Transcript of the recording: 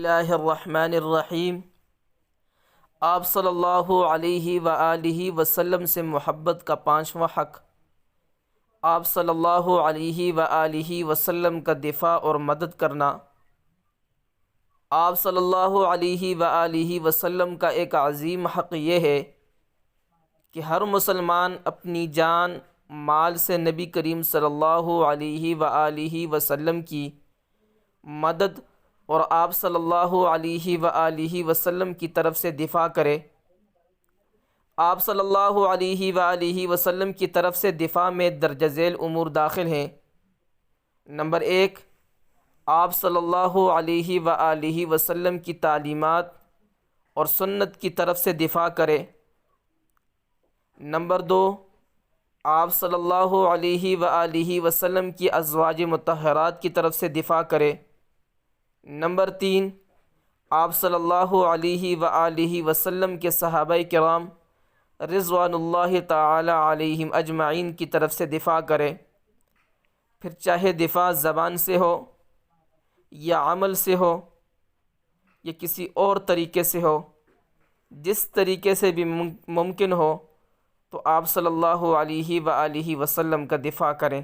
اللہ الرحمن الرحیم۔ آپ صلی اللہ علیہ وآلہ وسلم سے محبت کا پانچواں حق، آپ صلی اللہ علیہ وآلہ وسلم کا دفاع اور مدد کرنا۔ آپ صلی اللہ علیہ وآلہ وسلم کا ایک عظیم حق یہ ہے کہ ہر مسلمان اپنی جان مال سے نبی کریم صلی اللہ علیہ وآلہ وسلم کی مدد اور آپ صلی اللہ علیہ وآلہ وسلم کی طرف سے دفاع کرے۔ آپ صلی اللہ علیہ وآلہ وسلم کی طرف سے دفاع میں درج ذیل امور داخل ہیں۔ نمبر 1، آپ صلی اللہ علیہ وآلہ وسلم کی تعلیمات اور سنت کی طرف سے دفاع کرے۔ نمبر 2، آپ صلی اللہ علیہ وآلہ وسلم کی ازواج مطہرات کی طرف سے دفاع کرے۔ نمبر 3، آپ صلی اللہ علیہ وآلہ وسلم کے صحابہ کرام رضوان اللہ تعالی علیہم اجمعین کی طرف سے دفاع کرے، پھر چاہے دفاع زبان سے ہو یا عمل سے ہو یا کسی اور طریقے سے ہو، جس طریقے سے بھی ممکن ہو تو آپ صلی اللہ علیہ وآلہ وسلم کا دفاع کریں۔